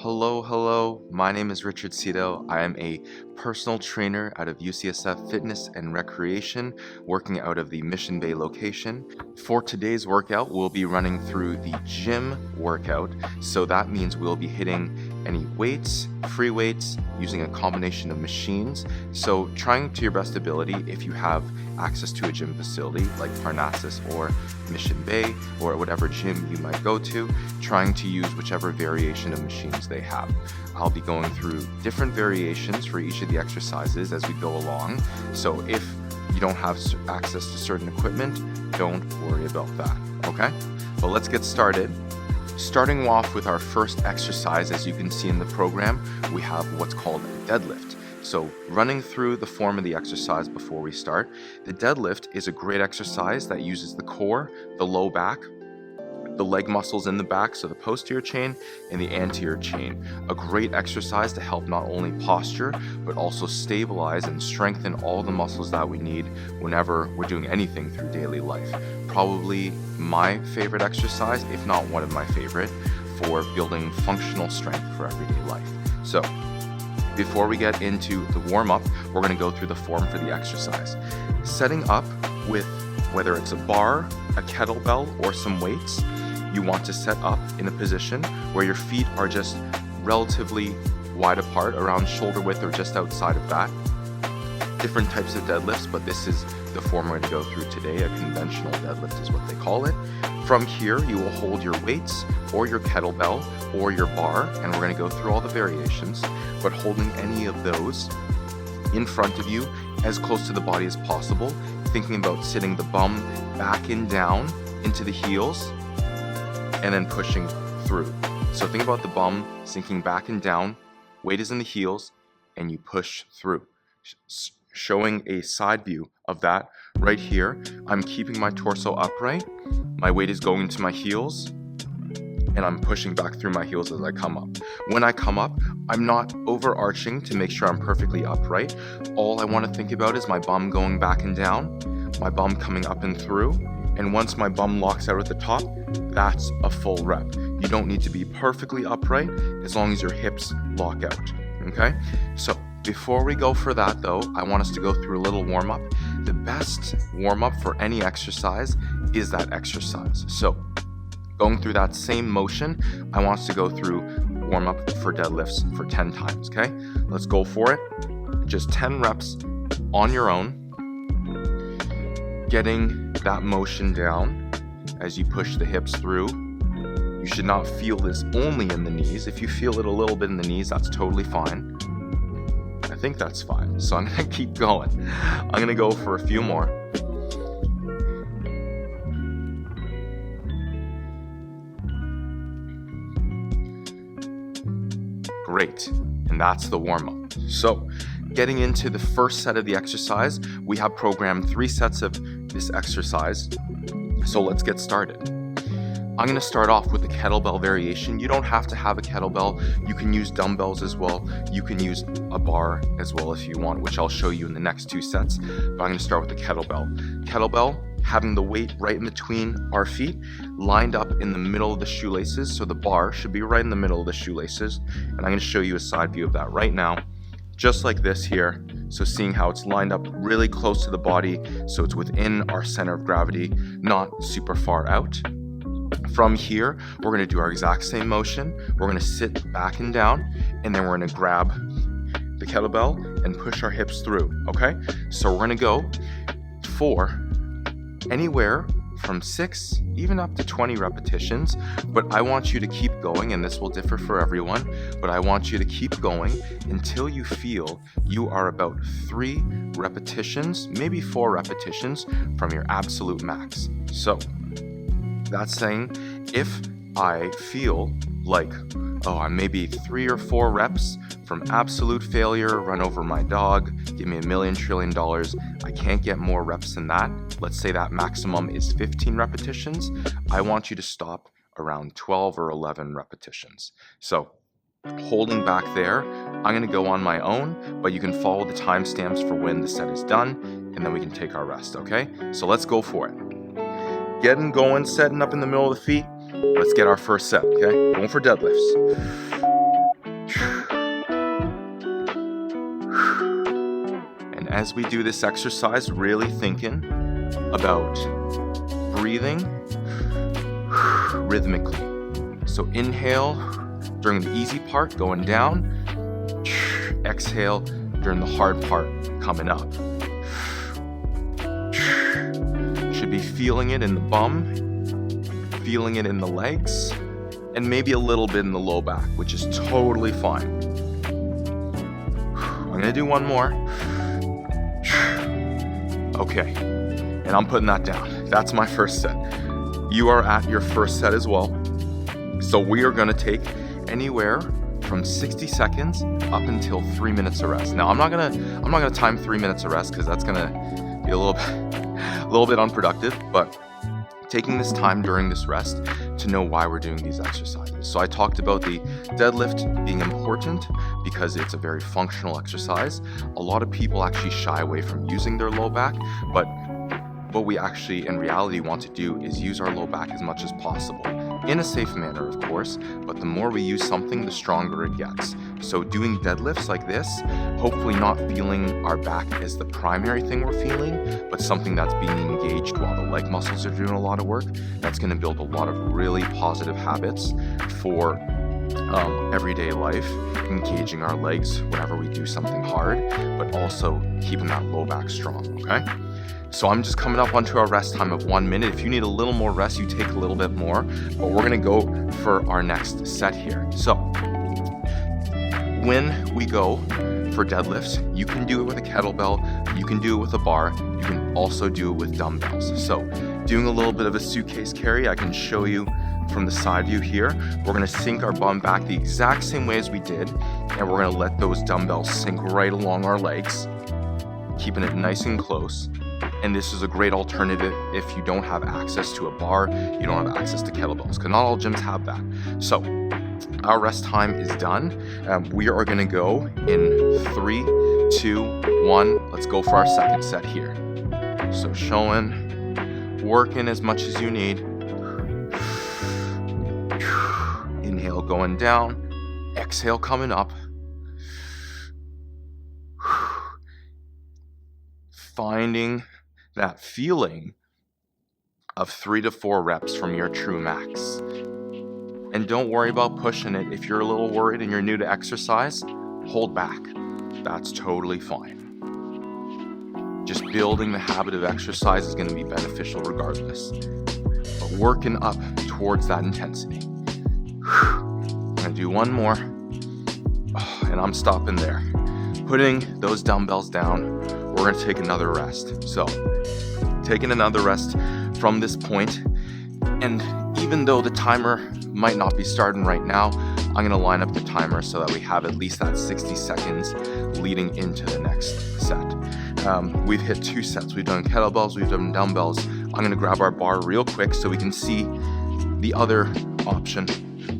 Hello. My name is Richard Cito. I am a personal trainer out of UCSF Fitness and Recreation, working out of the Mission Bay location. For today's workout, we'll be running through the gym workout. So that means we'll be hitting any weights, free weights, using a combination of machines. So trying to your best ability, if you have access to a gym facility like Parnassus or Mission Bay or whatever gym you might go to, trying to use whichever variation of machines they have. I'll be going through different variations for each of the exercises as we go along. So if you don't have access to certain equipment, don't worry about that, okay? But let's get started. Starting off with our first exercise, as you can see in the program, we have what's called deadlift. So running through the form of the exercise before we start, the deadlift is a great exercise that uses the core, the low back, the leg muscles in the back, so the posterior chain and the anterior chain. A great exercise to help not only posture, but also stabilize and strengthen all the muscles that we need whenever we're doing anything through daily life. Probably my favorite exercise, if not one of my favorite, for building functional strength for everyday life. So before we get into the warm-up, we're going to go through the form for the exercise. Setting up with whether it's a bar, a kettlebell, or some weights, you want to set up in a position where your feet are just relatively wide apart, around shoulder width or just outside of that. Different types of deadlifts, but this is the form we're going to go through today. A conventional deadlift is what they call it. From here, you will hold your weights or your kettlebell or your bar, and we're going to go through all the variations, but holding any of those in front of you as close to the body as possible, thinking about sitting the bum back and down into the heels and then pushing through. So think about the bum sinking back and down, weight is in the heels, and you push through. Showing a side view of that right here. I'm keeping my torso upright, my weight is going into my heels, and I'm pushing back through my heels as I come up. When I come up, I'm not overarching to make sure I'm perfectly upright. All I want to think about is my bum going back and down, my bum coming up and through, and once my bum locks out at the top, that's a full rep. You don't need to be perfectly upright as long as your hips lock out, okay? So before we go for that though, I want us to go through a little warm-up. The best warm-up for any exercise is that exercise. So going through that same motion, I want us to go through warm-up for deadlifts for 10 times, okay? Let's go for it. Just 10 reps on your own, getting that motion down as you push the hips through. You should not feel this only in the knees. If you feel it a little bit in the knees, that's totally fine. I think that's fine. So I'm gonna keep going. I'm gonna go for a few more. Great, and that's the warm-up. So getting into the first set of the exercise, we have programmed 3 sets of this exercise. So let's get started. I'm going to start off with the kettlebell variation. You don't have to have a kettlebell. You can use dumbbells as well. You can use a bar as well if you want, which I'll show you in the next 2 sets. But I'm going to start with the kettlebell. Kettlebell, having the weight right in between our feet, lined up in the middle of the shoelaces. So the bar should be right in the middle of the shoelaces. And I'm going to show you a side view of that right now, just like this here. So seeing how it's lined up really close to the body, so it's within our center of gravity, not super far out. From here, we're going to do our exact same motion. We're going to sit back and down, and then we're going to grab the kettlebell and push our hips through, okay? So we're going to go for anywhere from 6, even up to 20 repetitions, but I want you to keep going, and this will differ for everyone, but I want you to keep going until you feel you are about 3 repetitions, maybe 4 repetitions from your absolute max. So that's saying if I feel like, I'm maybe 3 or 4 reps from absolute failure, run over my dog, give me $1 million trillion, I can't get more reps than that. Let's say that maximum is 15 repetitions. I want you to stop around 12 or 11 repetitions. So holding back there, I'm going to go on my own, but you can follow the timestamps for when the set is done, and then we can take our rest, okay? So let's go for it. Getting going, setting up in the middle of the feet. Let's get our first set, okay? Going for deadlifts. And as we do this exercise, really thinking about breathing rhythmically. So inhale during the easy part, going down. Exhale during the hard part, coming up. Should be feeling it in the bum, feeling it in the legs, and maybe a little bit in the low back, which is totally fine. I'm gonna do one more. Okay, and I'm putting that down. That's my first set. You are at your first set as well. So we are gonna take anywhere from 60 seconds up until 3 minutes of rest. Now I'm not gonna time 3 minutes of rest because that's gonna be a little bit unproductive, but taking this time during this rest to know why we're doing these exercises. So I talked about the deadlift being important because it's a very functional exercise. A lot of people actually shy away from using their low back, but what we actually in reality want to do is use our low back as much as possible. In a safe manner, of course, but the more we use something, the stronger it gets. So doing deadlifts like this, hopefully not feeling our back as the primary thing we're feeling, but something that's being engaged while the leg muscles are doing a lot of work, that's gonna build a lot of really positive habits for everyday life, engaging our legs whenever we do something hard, but also keeping that low back strong, okay? So I'm just coming up onto our rest time of 1 minute. If you need a little more rest, you take a little bit more, but we're gonna go for our next set here. So when we go for deadlifts, you can do it with a kettlebell, you can do it with a bar, you can also do it with dumbbells. So doing a little bit of a suitcase carry, I can show you from the side view here. We're gonna sink our bum back the exact same way as we did, and we're gonna let those dumbbells sink right along our legs, keeping it nice and close. And this is a great alternative if you don't have access to a bar, you don't have access to kettlebells, because not all gyms have that. So our rest time is done. We are gonna go in 3, 2, 1. Let's go for our second set here. So showing, working as much as you need. Inhale going down, exhale coming up. Finding that feeling of 3 to 4 reps from your true max. And don't worry about pushing it. If you're a little worried and you're new to exercise, hold back. That's totally fine. Just building the habit of exercise is going to be beneficial regardless. But working up towards that intensity. I'm going to do one more. And I'm stopping there. Putting those dumbbells down. We're gonna take another rest. So, taking another rest from this point, and even though the timer might not be starting right now, I'm gonna line up the timer so that we have at least that 60 seconds leading into the next set. We've hit 2 sets. We've done kettlebells, we've done dumbbells. I'm gonna grab our bar real quick so we can see the other option.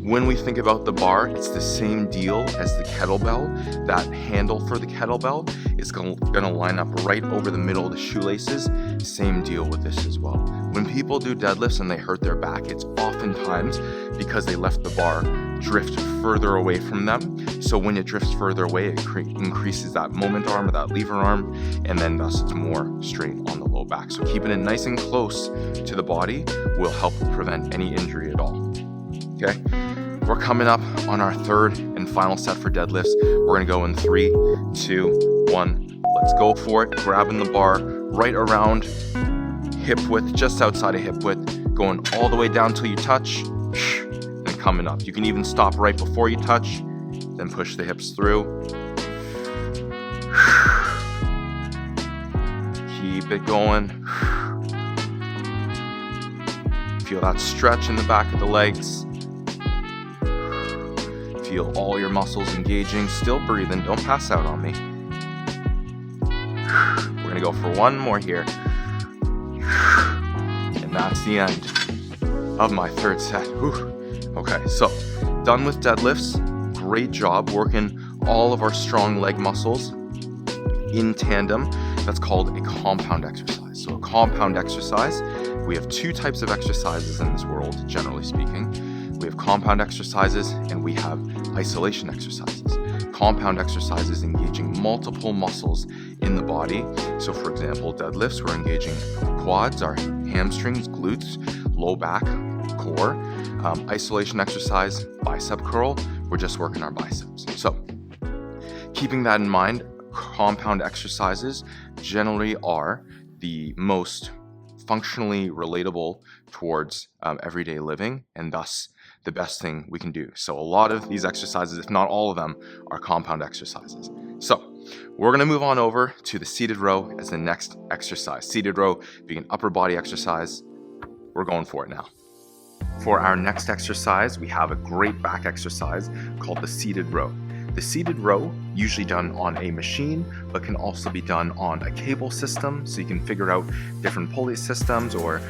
When we think about the bar, it's the same deal as the kettlebell. That handle for the kettlebell is gonna line up right over the middle of the shoelaces. Same deal with this as well. When people do deadlifts and they hurt their back, it's oftentimes because they left the bar drift further away from them. So when it drifts further away, it increases that moment arm or that lever arm, and then thus it's more strain on the low back. So keeping it nice and close to the body will help prevent any injury at all. Okay, we're coming up on our third and final set for deadlifts. We're gonna go in 3, 2, 1. Let's go for it. Grabbing the bar right around hip width, just outside of hip width, going all the way down till you touch, and coming up. You can even stop right before you touch, then push the hips through. Keep it going. Feel that stretch in the back of the legs. Feel all your muscles engaging, still breathing, don't pass out on me. We're gonna go for one more here. And that's the end of my third set. Whew. Okay, so done with deadlifts. Great job working all of our strong leg muscles in tandem. That's called a compound exercise. So a compound exercise, we have 2 types of exercises in this world, generally speaking. We have compound exercises and we have isolation exercises. Compound exercises engaging multiple muscles in the body. So for example, deadlifts, we're engaging quads, our hamstrings, glutes, low back, core. Isolation exercise, bicep curl, we're just working our biceps. So keeping that in mind, compound exercises generally are the most functionally relatable towards everyday living, and thus the best thing we can do. So a lot of these exercises, if not all of them, are compound exercises. So we're gonna move on over to the seated row as the next exercise. Seated row being an upper body exercise. We're going for it now. For our next exercise, we have a great back exercise called the seated row. The seated row, usually done on a machine, but can also be done on a cable system. So you can figure out different pulley systems, or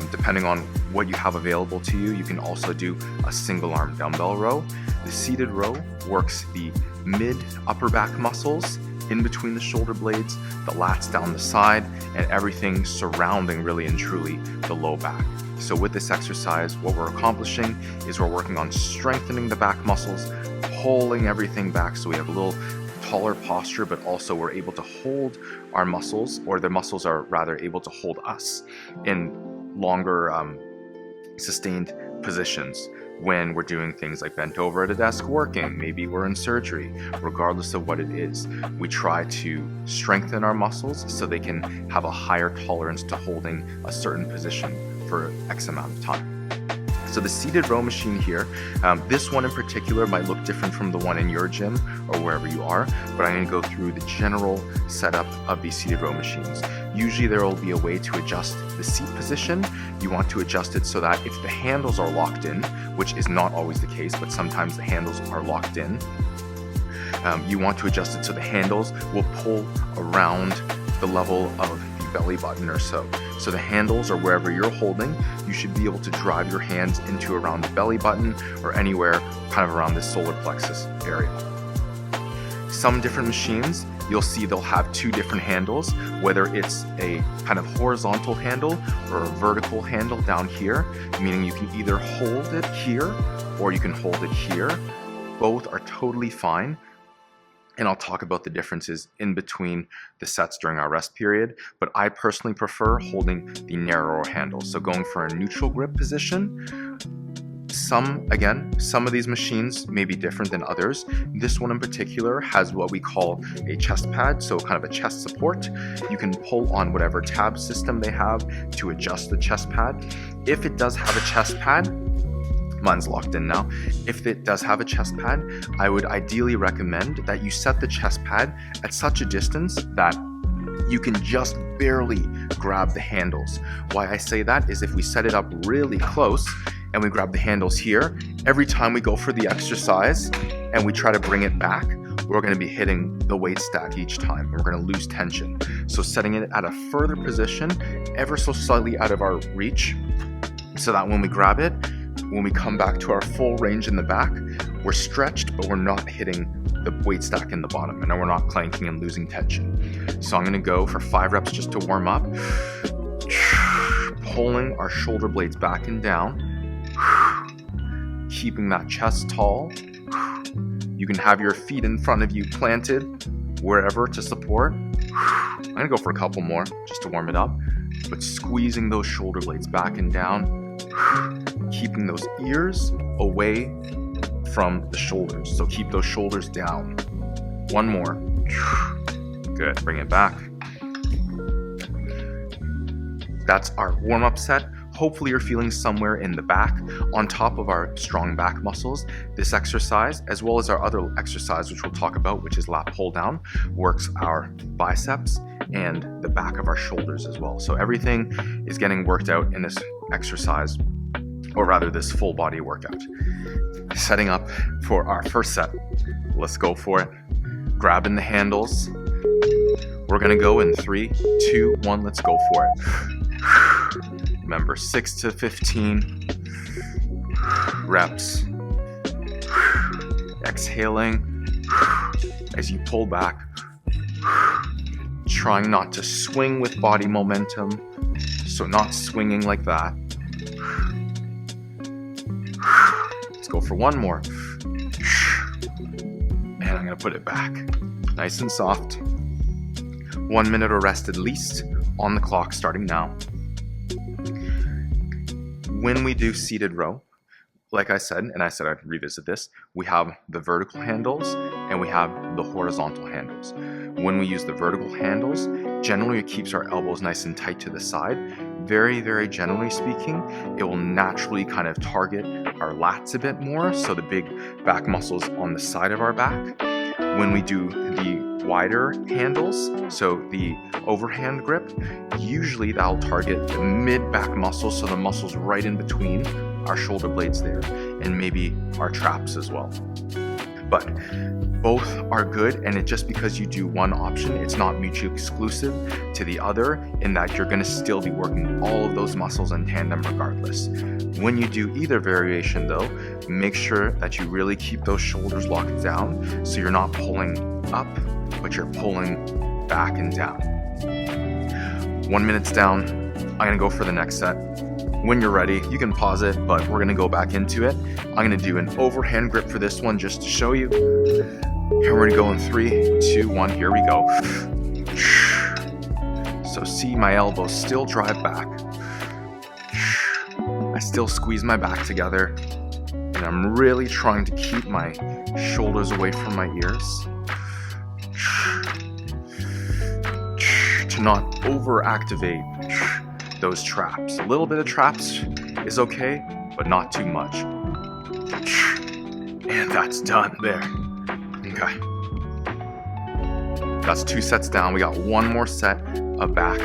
depending on what you have available to you, you can also do a single arm dumbbell row. The seated row works the mid upper back muscles in between the shoulder blades, the lats down the side, and everything surrounding really and truly the low back. So with this exercise, what we're accomplishing is we're working on strengthening the back muscles, pulling everything back so we have a little taller posture, but also we're able to hold our muscles, or the muscles are rather able to hold us in longer sustained positions when we're doing things like bent over at a desk working, maybe we're in surgery. Regardless of what it is, we try to strengthen our muscles so they can have a higher tolerance to holding a certain position for X amount of time. So the seated row machine here, this one in particular might look different from the one in your gym or wherever you are, but I'm going to go through the general setup of these seated row machines. Usually there will be a way to adjust the seat position. You want to adjust it so that if the handles are locked in, which is not always the case, but sometimes the handles are locked in, you want to adjust it so the handles will pull around the level of the belly button or so. So the handles, or wherever you're holding, you should be able to drive your hands into around the belly button or anywhere kind of around the solar plexus area. Some different machines, you'll see they'll have two different handles, whether it's a kind of horizontal handle or a vertical handle down here, meaning you can either hold it here or you can hold it here. Both are totally fine. And I'll talk about the differences in between the sets during our rest period, but I personally prefer holding the narrower handle. So going for a neutral grip position. Some of these machines may be different than others. This one in particular has what we call a chest pad, so kind of a chest support. You can pull on whatever tab system they have to adjust the chest pad. If it does have a chest pad, mine's locked in now. If it does have a chest pad, I would ideally recommend that you set the chest pad at such a distance that you can just barely grab the handles. Why I say that is if we set it up really close and we grab the handles here, every time we go for the exercise and we try to bring it back, we're going to be hitting the weight stack each time. We're going to lose tension. So setting it at a further position, ever so slightly out of our reach, so that when we grab it, when we come back to our full range in the back, we're stretched, but we're not hitting the weight stack in the bottom, and we're not clanking and losing tension. So I'm gonna go for 5 reps just to warm up, pulling our shoulder blades back and down, keeping that chest tall. You can have your feet in front of you planted wherever to support. I'm gonna go for a couple more just to warm it up, but squeezing those shoulder blades back and down, keeping those ears away from the shoulders. So keep those shoulders down. One more. Good, bring it back. That's our warm-up set. Hopefully you're feeling somewhere in the back. On top of our strong back muscles, this exercise, as well as our other exercise, which we'll talk about, which is lat pull down, works our biceps and the back of our shoulders as well. So everything is getting worked out in this exercise, or rather this full body workout. Setting up for our first set. Let's go for it. Grabbing the handles. We're gonna go in 3, 2, 1, let's go for it. Remember, 6 to 15 reps. Exhaling as you pull back. Trying not to swing with body momentum, so not swinging like that. for one more. And I'm gonna put it back. Nice and soft. 1 minute of rest at least on the clock starting now. When we do seated row, like I said, and I said I'd revisit this, we have the vertical handles and we have the horizontal handles. When we use the vertical handles, generally it keeps our elbows nice and tight to the side. Very, very generally speaking, it will naturally kind of target our lats a bit more, so the big back muscles on the side of our back. When we do the wider handles, so the overhand grip, usually that'll target the mid-back muscles, so the muscles right in between our shoulder blades there, and maybe our traps as well. But both are good, and just because you do one option, it's not mutually exclusive to the other, in that you're going to still be working all of those muscles in tandem regardless. When you do either variation though, make sure that you really keep those shoulders locked down, so you're not pulling up, but you're pulling back and down. 1 minute's down. I'm going to go for the next set. When you're ready, you can pause it, but we're going to go back into it. I'm going to do an overhand grip for this one just to show you. Here we're going to go in 3, 2, 1. Here we go. So see, my elbows still drive back. I still squeeze my back together, and I'm really trying to keep my shoulders away from my ears. To not overactivate those traps. A little bit of traps is okay, but not too much. And that's done there. Okay. That's 2 sets down. We got 1 more set of back.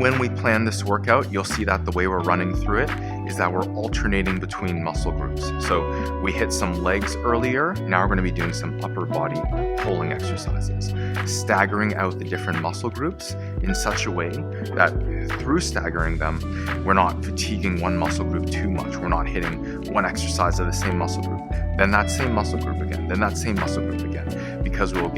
When we plan this workout, you'll see that the way we're running through it is that we're alternating between muscle groups. So we hit some legs earlier. Now we're going to be doing some upper body pulling exercises, staggering out the different muscle groups in such a way that through staggering them, we're not fatiguing one muscle group too much. We're not hitting one exercise of the same muscle group, then that same muscle group again, then that same muscle group again, because we'll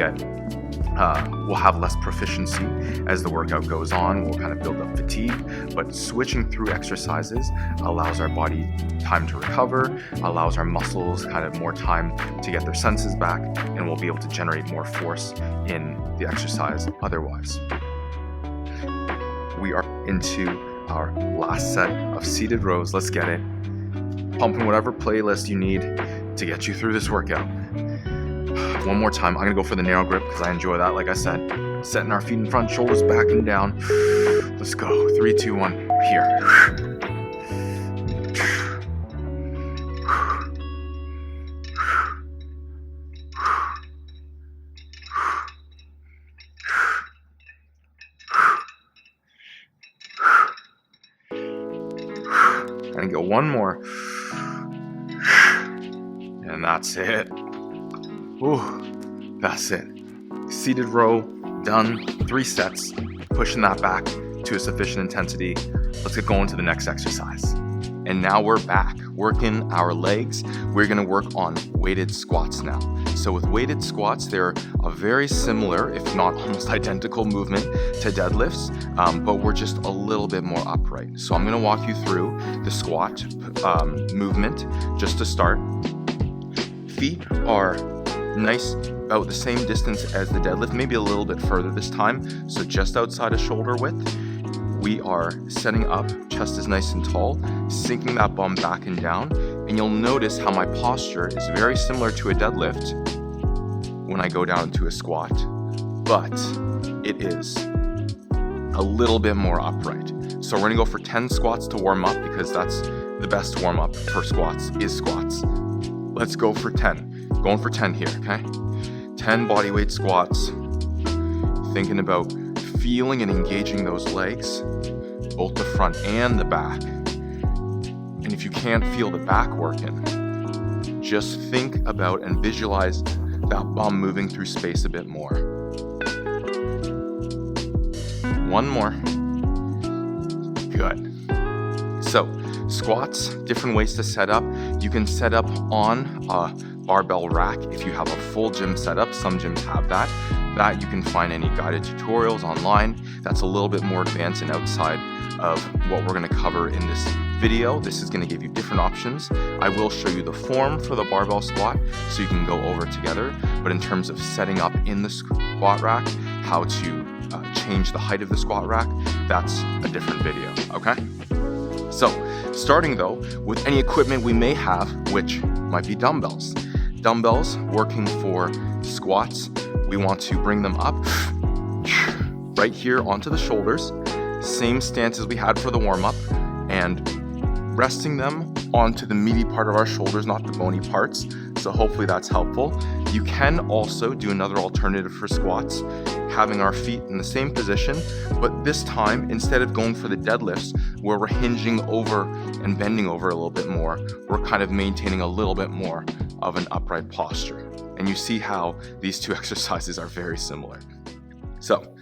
have less proficiency as the workout goes on. We'll kind of build up fatigue, but switching through exercises allows our body time to recover, allows our muscles kind of more time to get their senses back, and we'll be able to generate more force in the exercise otherwise. We are into our last set of seated rows. Let's get it. Pumping whatever playlist you need to get you through this workout. One more time. I'm going to go for the narrow grip because I enjoy that, like I said. Setting our feet in front, shoulders back and down. Let's go. 3, 2, 1. Here. And go one more. And that's it. Ooh, that's it. Seated row, done. 3 sets. Pushing that back to a sufficient intensity. Let's get going to the next exercise. And now we're back, working our legs. We're gonna work on weighted squats now. So with weighted squats, they're a very similar, if not almost identical movement to deadlifts, but we're just a little bit more upright. So I'm gonna walk you through the squat movement just to start. Feet are nice, about the same distance as the deadlift, maybe a little bit further this time, so just outside of shoulder width. We are setting up, chest is nice and tall, sinking that bum back and down, and you'll notice how my posture is very similar to a deadlift when I go down to a squat, but it is a little bit more upright. So we're gonna go for 10 squats to warm up, because that's the best warm up for squats is squats. Let's go for 10. Going for 10 here, okay? 10 bodyweight squats. Thinking about feeling and engaging those legs, both the front and the back. And if you can't feel the back working, just think about and visualize that bum moving through space a bit more. One more. Good. So, squats, different ways to set up. You can set up on a barbell rack if you have a full gym setup. Some gyms have that. That you can find any guided tutorials online. That's a little bit more advanced and outside of what we're going to cover in this video, this is going to give you different options. I will show you the form for the barbell squat so you can go over it together, but in terms of setting up in the squat rack, how to change the height of the squat rack, that's a different video, okay? So, starting though with any equipment we may have, which might be dumbbells. Dumbbells working for squats, we want to bring them up right here onto the shoulders, same stance as we had for the warm-up, and resting them onto the meaty part of our shoulders, not the bony parts. So hopefully that's helpful. You can also do another alternative for squats, having our feet in the same position, but this time, instead of going for the deadlifts, where we're hinging over and bending over a little bit more, we're kind of maintaining a little bit more of an upright posture. And you see how these two exercises are very similar. So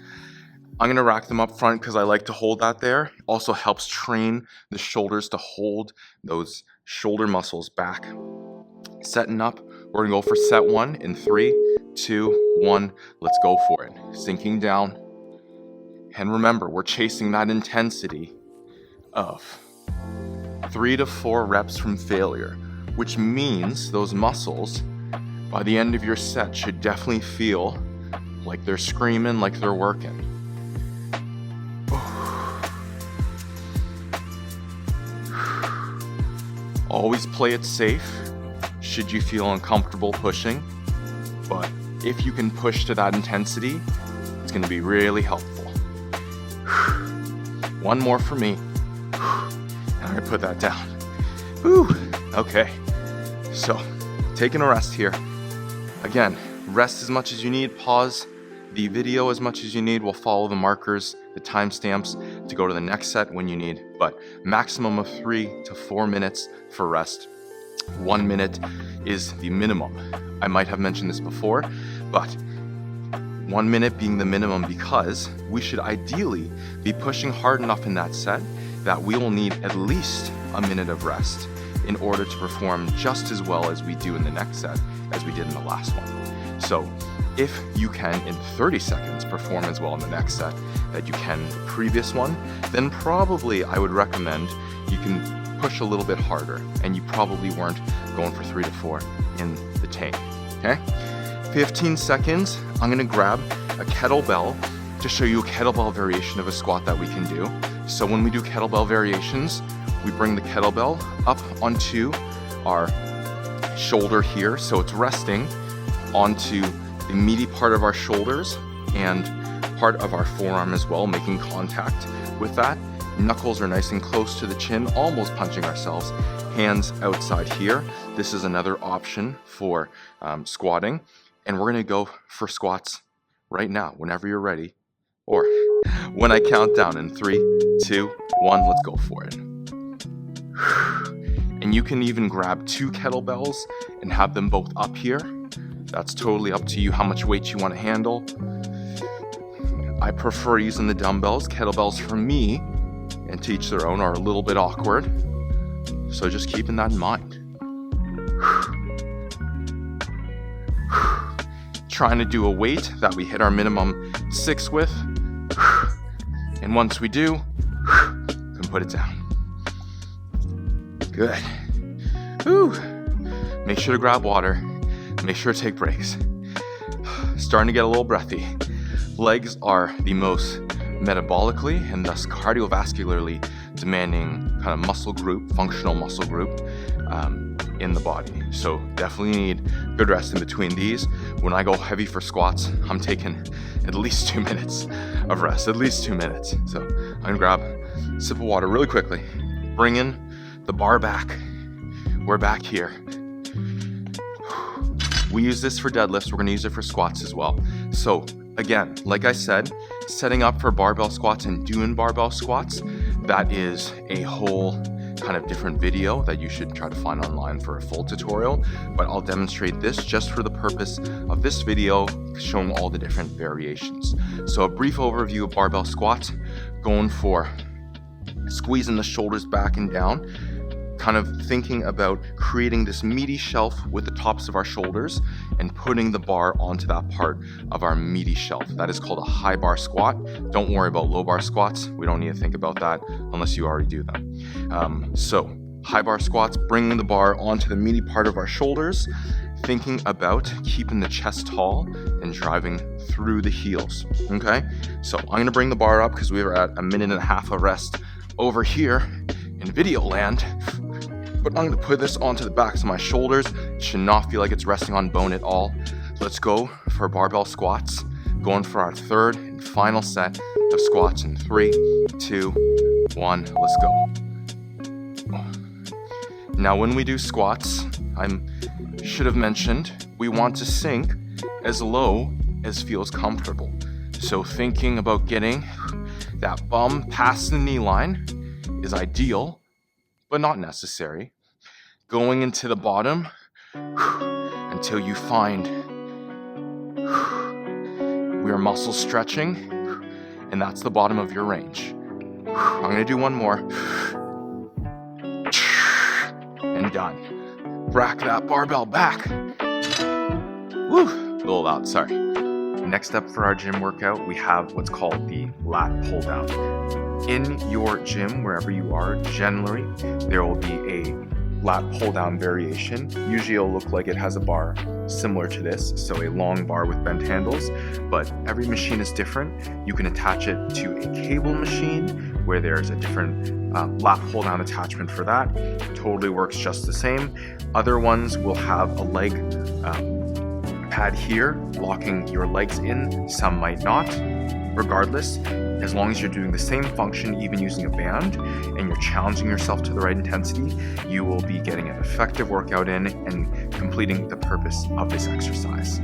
I'm gonna rack them up front because I like to hold that there. Also helps train the shoulders to hold those shoulder muscles back. Setting up, we're gonna go for set 1 in 3, 2, 1, let's go for it. Sinking down. And remember, we're chasing that intensity of 3 to 4 reps from failure, which means those muscles by the end of your set should definitely feel like they're screaming, like they're working. Always play it safe should you feel uncomfortable pushing, but if you can push to that intensity, it's going to be really helpful. One more for me. I'm going to put that down. Okay, so taking a rest here. Again, rest as much as you need, pause the video as much as you need. We'll follow the markers, the timestamps to go to the next set when you need, but maximum of 3 to 4 minutes for rest. 1 minute is the minimum. I might have mentioned this before, but 1 minute being the minimum because we should ideally be pushing hard enough in that set that we will need at least a minute of rest in order to perform just as well as we do in the next set as we did in the last one. So if you can in 30 seconds perform as well in the next set that you can in the previous one, then probably I would recommend you can push a little bit harder, and you probably weren't going for 3 to 4 in the tank, okay? 15 seconds, I'm gonna grab a kettlebell to show you a kettlebell variation of a squat that we can do. So when we do kettlebell variations, we bring the kettlebell up onto our shoulder here, so it's resting onto the meaty part of our shoulders and part of our forearm as well, making contact with that. Knuckles are nice and close to the chin, almost punching ourselves. Hands outside here. This is another option for squatting. And we're gonna go for squats right now, whenever you're ready. Or when I count down in 3, 2, 1, let's go for it. And you can even grab 2 kettlebells and have them both up here. That's totally up to you how much weight you want to handle. I prefer using the dumbbells. Kettlebells for me, and to each their own, are a little bit awkward. So just keeping that in mind. Trying to do a weight that we hit our minimum 6 with. And once we do, we can put it down. Good. Make sure to grab water. Make sure to take breaks. Starting to get a little breathy. Legs are the most metabolically and thus cardiovascularly demanding kind of muscle group, functional muscle group in the body. So definitely need good rest in between these. When I go heavy for squats, I'm taking at least 2 minutes of rest, at least 2 minutes. So I'm gonna grab a sip of water really quickly. Bring in the bar back. We're back here. We use this for deadlifts. We're gonna use it for squats as well. So again, like I said, setting up for barbell squats and doing barbell squats, that is a whole kind of different video that you should try to find online for a full tutorial, but I'll demonstrate this just for the purpose of this video, showing all the different variations. So a brief overview of barbell squats, going for squeezing the shoulders back and down, kind of thinking about creating this meaty shelf with the tops of our shoulders and putting the bar onto that part of our meaty shelf. That is called a high bar squat. Don't worry about low bar squats. We don't need to think about that unless you already do them. So high bar squats, bringing the bar onto the meaty part of our shoulders, thinking about keeping the chest tall and driving through the heels, okay? So I'm gonna bring the bar up because we were at 1.5 minutes of rest over here in video land, but I'm gonna put this onto the backs of my shoulders. It should not feel like it's resting on bone at all. Let's go for barbell squats, going for our third and final set of squats in 3, 2, 1, let's go. Now when we do squats, I should have mentioned, we want to sink as low as feels comfortable. So thinking about getting that bum past the knee line is ideal, but not necessary. Going into the bottom until you find your muscle stretching, and that's the bottom of your range. I'm gonna do one more. And done. Rack that barbell back. Woo, a little loud, sorry. Next up for our gym workout, we have what's called the lat pull down. In your gym, wherever you are, generally, there will be a lat pull down variation. Usually it'll look like it has a bar similar to this, so a long bar with bent handles, but every machine is different. You can attach it to a cable machine where there's a different lat pull down attachment for that. Totally works just the same. Other ones will have a leg pad here locking your legs in, some might not. Regardless, as long as you're doing the same function, even using a band, and you're challenging yourself to the right intensity, you will be getting an effective workout in and completing the purpose of this exercise.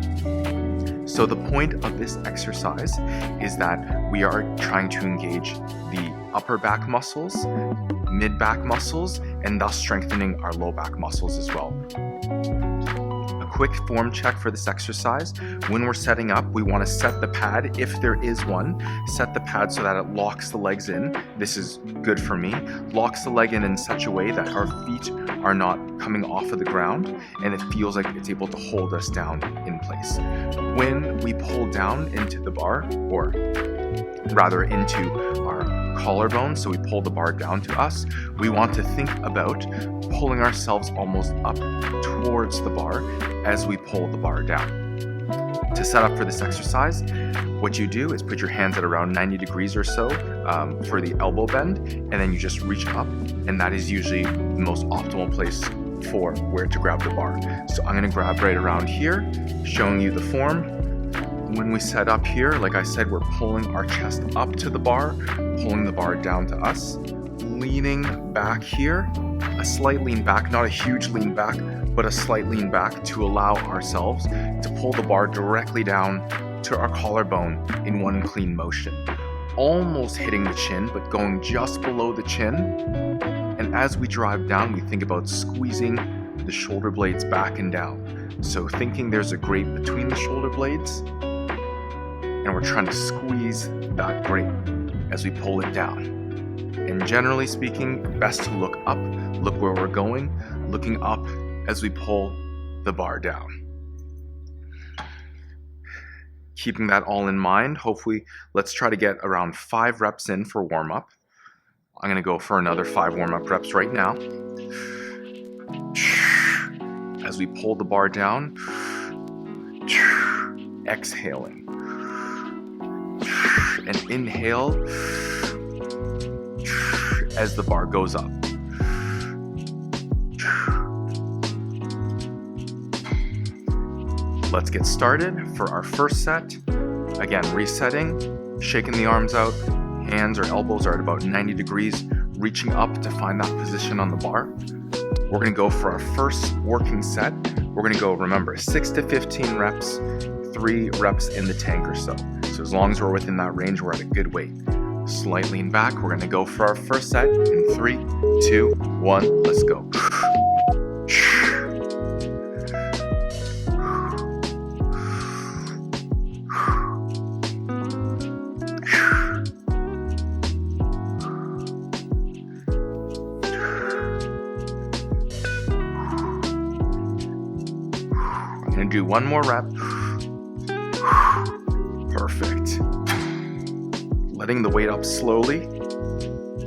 So the point of this exercise is that we are trying to engage the upper back muscles, mid back muscles, and thus strengthening our low back muscles as well. Quick form check for this exercise. When we're setting up, we want to set the pad, if there is one, set the pad so that it locks the legs in. This is good for me. Locks the leg in such a way that our feet are not coming off of the ground and it feels like it's able to hold us down in place. When we pull down into the bar, or rather into our collarbone, so we pull the bar down to us, we want to think about pulling ourselves almost up towards the bar as we pull the bar down. To set up for this exercise, what you do is put your hands at around 90 degrees or so for the elbow bend, and then you just reach up, and that is usually the most optimal place for where to grab the bar. So I'm going to grab right around here, showing you the form. When we set up here, like I said, we're pulling our chest up to the bar, pulling the bar down to us, leaning back here, a slight lean back, not a huge lean back, but a slight lean back to allow ourselves to pull the bar directly down to our collarbone in one clean motion. Almost hitting the chin, but going just below the chin. And as we drive down, we think about squeezing the shoulder blades back and down. So thinking there's a grate between the shoulder blades, and we're trying to squeeze that grate as we pull it down. And generally speaking, best to look up, look where we're going, looking up as we pull the bar down. Keeping that all in mind, hopefully, let's try to get around 5 reps in for warm-up. I'm gonna go for another 5 warm-up reps right now. As we pull the bar down, exhaling. And inhale as the bar goes up. Let's get started for our first set. Again, resetting, shaking the arms out, hands or elbows are at about 90 degrees, reaching up to find that position on the bar. We're gonna go for our first working set. We're gonna go, remember, 6 to 15 reps, 3 reps in the tank or so. So as long as we're within that range, we're at a good weight. Slight lean back, we're gonna go for our first set in 3, 2, 1, let's go. gonna do one more rep. Perfect. Letting the weight up slowly.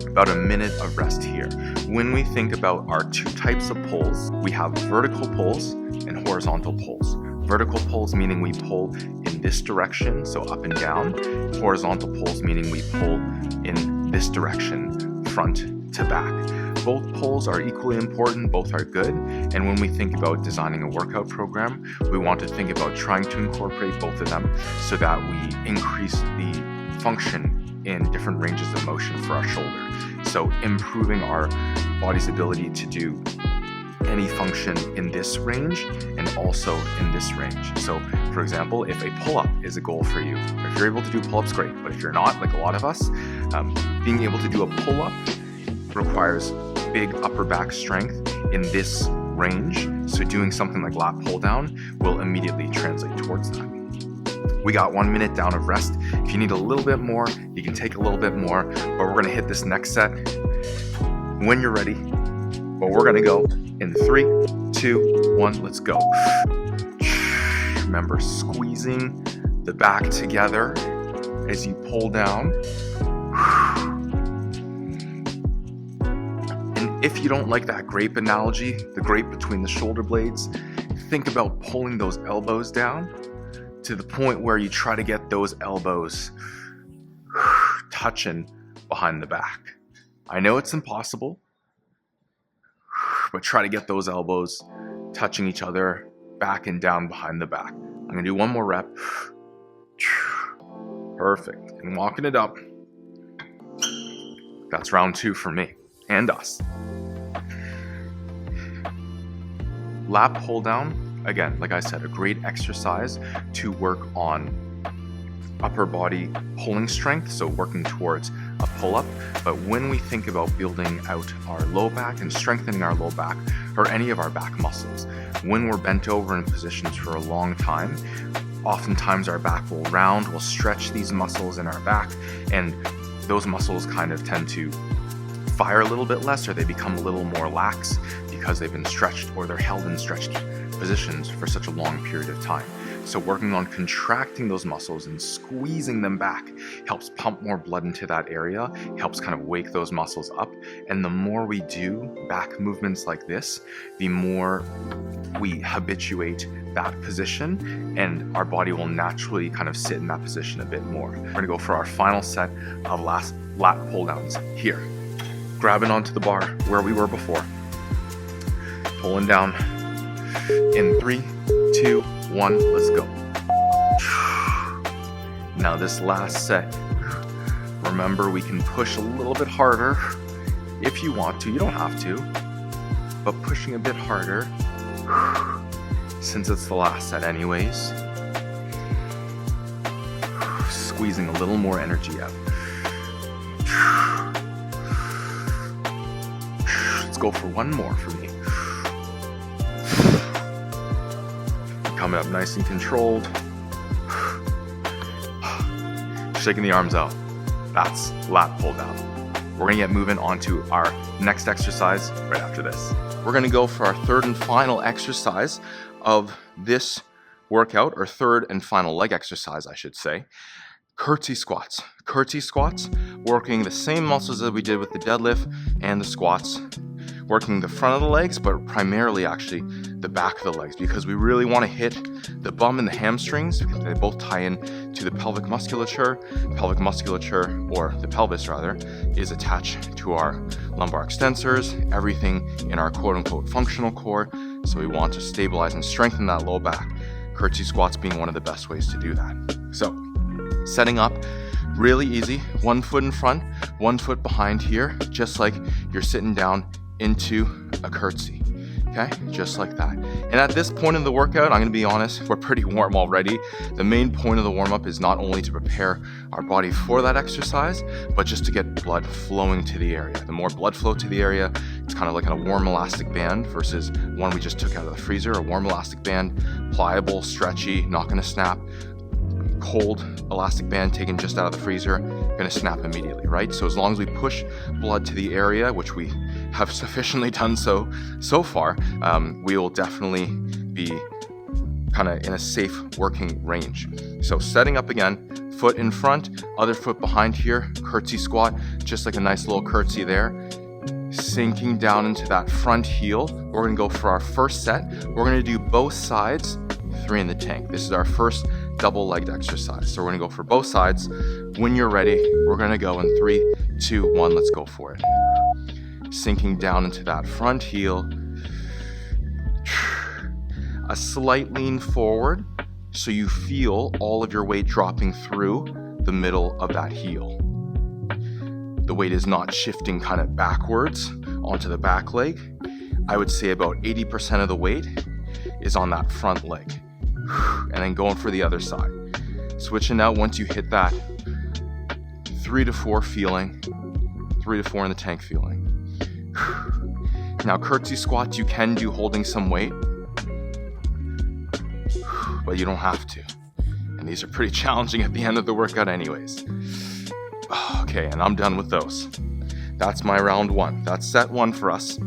About a minute of rest here. When we think about our two types of pulls, we have vertical pulls and horizontal pulls. Vertical pulls meaning we pull in this direction, so up and down. Horizontal pulls meaning we pull in this direction, front to back. Both pulls are equally important, both are good, and when we think about designing a workout program, we want to think about trying to incorporate both of them so that we increase the function in different ranges of motion for our shoulder. So improving our body's ability to do any function in this range and also in this range. So for example, if a pull-up is a goal for you, if you're able to do pull-ups, great. But if you're not, like a lot of us, being able to do a pull-up requires big upper back strength in this range. So doing something like lat pull down will immediately translate towards that. We got 1 minute down of rest. If you need a little bit more, you can take a little bit more, but we're gonna hit this next set when you're ready. But we're gonna go in 3, 2, 1, let's go. Remember squeezing the back together as you pull down. And if you don't like that grape analogy, the grape between the shoulder blades, think about pulling those elbows down to the point where you try to get those elbows touching behind the back. I know it's impossible, but try to get those elbows touching each other back and down behind the back. I'm gonna do one more rep. Perfect, and walking it up. That's round 2 for me and us. Lat pull down. Again, like I said, a great exercise to work on upper body pulling strength, so working towards a pull-up. But when we think about building out our low back and strengthening our low back or any of our back muscles, when we're bent over in positions for a long time, oftentimes our back will round, we'll stretch these muscles in our back, and those muscles kind of tend to fire a little bit less, or they become a little more lax because they've been stretched or they're held in stretched positions for such a long period of time. So working on contracting those muscles and squeezing them back helps pump more blood into that area, helps kind of wake those muscles up. And the more we do back movements like this, the more we habituate that position, and our body will naturally kind of sit in that position a bit more. We're gonna go for our final set of lat pull downs here. Grabbing onto the bar where we were before. Pulling down in 3, 2, 1, let's go. Now this last set, remember we can push a little bit harder if you want to, you don't have to, but pushing a bit harder since it's the last set anyways. Squeezing a little more energy out. Let's go for one more for me. Coming up nice and controlled. Shaking the arms out. That's lat pull down. We're gonna get moving on to our next exercise right after this. We're gonna go for our third and final exercise of this workout, or third and final leg exercise, I should say. Curtsy squats. Curtsy squats, working the same muscles that we did with the deadlift and the squats, working the front of the legs, but primarily actually the back of the legs, because we really want to hit the bum and the hamstrings because they both tie in to the pelvic musculature. Pelvic musculature, or the pelvis rather, is attached to our lumbar extensors, everything in our quote-unquote functional core. So we want to stabilize and strengthen that low back. Curtsy squats being one of the best ways to do that. So setting up, really easy. 1 foot in front, 1 foot behind here, just like you're sitting down into a curtsy. Okay, just like that. And at this point in the workout, I'm gonna be honest, we're pretty warm already. The main point of the warm-up is not only to prepare our body for that exercise, but just to get blood flowing to the area. The more blood flow to the area, it's kind of like a warm elastic band versus one we just took out of the freezer. A warm elastic band, pliable, stretchy, not gonna snap. Cold elastic band taken just out of the freezer, gonna snap immediately, right? So as long as we push blood to the area, which we have sufficiently done so far, we will definitely be kind of in a safe working range. So setting up again, foot in front, other foot behind here, curtsy squat, just like a nice little curtsy there. Sinking down into that front heel. We're gonna go for our first set. We're gonna do both sides, 3 in the tank. This is our first double-legged exercise. So we're gonna go for both sides. When you're ready, we're gonna go in 3, 2, 1, let's go for it. Sinking down into that front heel. A slight lean forward so you feel all of your weight dropping through the middle of that heel. The weight is not shifting kind of backwards onto the back leg. I would say about 80% of the weight is on that front leg. And then going for the other side. Switching out once you hit that 3 to 4 feeling, 3 to 4 in the tank feeling. Now curtsy squats you can do holding some weight, but you don't have to. And these are pretty challenging at the end of the workout anyways. Okay, and I'm done with those. That's my round 1. That's set 1 for us.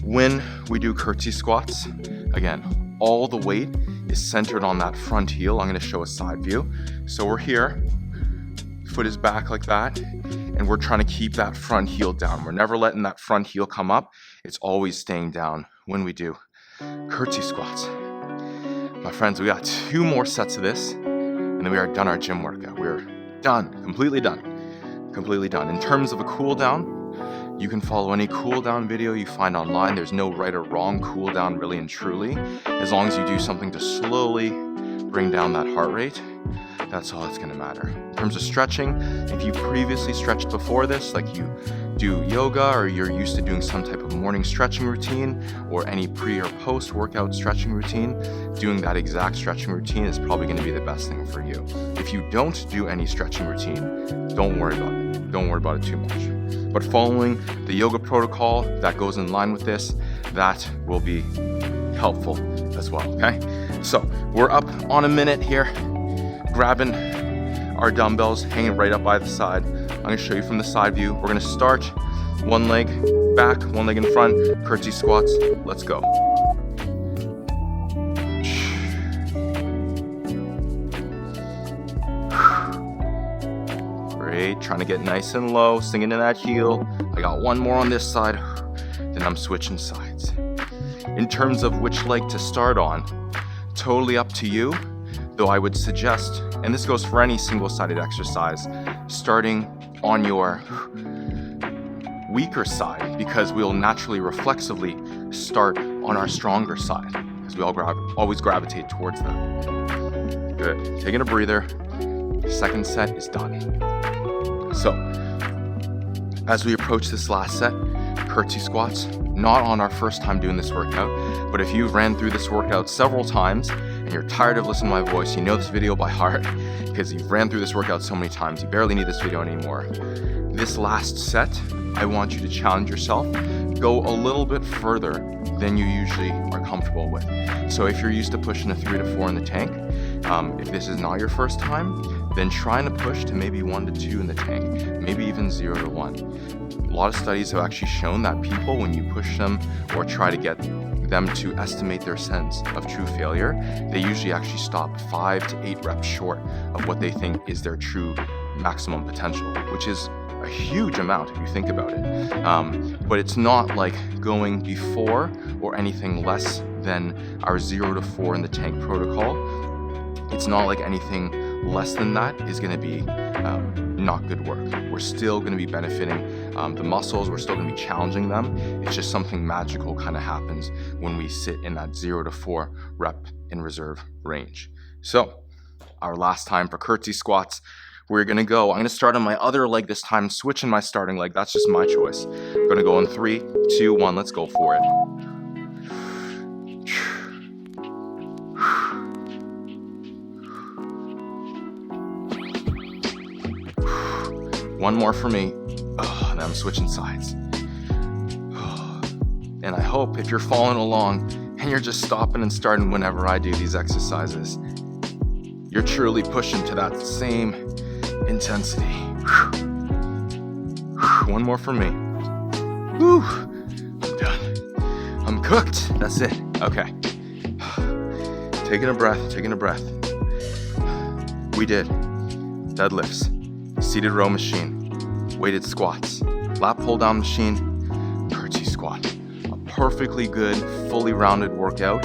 When we do curtsy squats, again, all the weight is centered on that front heel. I'm gonna show a side view. So we're here, foot is back like that, and we're trying to keep that front heel down. We're never letting that front heel come up. It's always staying down when we do curtsy squats. My friends, we got 2 more sets of this, and then we are done our gym workout. We're done, completely done. In terms of a cool down, you can follow any cool down video you find online. There's no right or wrong cool down, really and truly. As long as you do something to slowly bring down that heart rate, that's all that's gonna matter. In terms of stretching, if you previously stretched before this, like you do yoga or you're used to doing some type of morning stretching routine or any pre or post workout stretching routine, doing that exact stretching routine is probably gonna be the best thing for you. If you don't do any stretching routine, don't worry about it. Don't worry about it too much. But following the yoga protocol that goes in line with this, that will be helpful as well, okay? So we're up on a minute here, grabbing our dumbbells, hanging right up by the side. I'm gonna show you from the side view. We're gonna start 1 leg back, 1 leg in front, curtsy squats. Let's go. Great, trying to get nice and low, sinking in that heel. I got 1 more on this side, then I'm switching sides. In terms of which leg to start on, totally up to you, though I would suggest, and this goes for any single-sided exercise, starting on your weaker side, because we'll naturally reflexively start on our stronger side, because we always gravitate towards that. Good, taking a breather. Second set is done. So, as we approach this last set, curtsy squats, not on our first time doing this workout, but if you've ran through this workout several times and you're tired of listening to my voice, you know this video by heart because you've ran through this workout so many times, you barely need this video anymore. This last set, I want you to challenge yourself, go a little bit further than you usually are comfortable with. So if you're used to pushing a 3 to 4 in the tank, if this is not your first time, then trying to push to maybe 1 to 2 in the tank, maybe even 0 to 1. A lot of studies have actually shown that people, when you push them or try to get them to estimate their sense of true failure, they usually actually stop 5 to 8 reps short of what they think is their true maximum potential, which is a huge amount if you think about it. But it's not like going before or anything less than our 0 to 4 in the tank protocol. It's not like anything less than that is going to be not good work. We're still going to be benefiting the muscles. We're still going to be challenging them. It's just something magical kind of happens when we sit in that 0 to 4 rep in reserve range. So our last time for curtsy squats, we're going to go. I'm going to start on my other leg this time, switching my starting leg. That's just my choice. I'm going to go in 3, 2, 1. Let's go for it. One more for me. Oh, and I'm switching sides. Oh. And I hope if you're following along and you're just stopping and starting whenever I do these exercises, you're truly pushing to that same intensity. One more for me. Whew. I'm done. I'm cooked. That's it. Okay. taking a breath. We did deadlifts, seated row machine, weighted squats, lat pull down machine, curtsy squat. A perfectly good, fully rounded workout.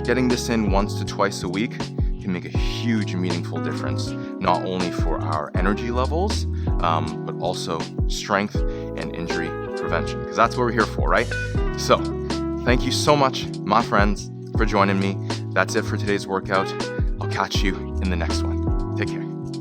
Getting this in once to twice a week can make a huge, meaningful difference, not only for our energy levels, but also strength and injury prevention, because that's what we're here for, right? So, thank you so much, my friends, for joining me. That's it for today's workout. I'll catch you in the next one. Take care.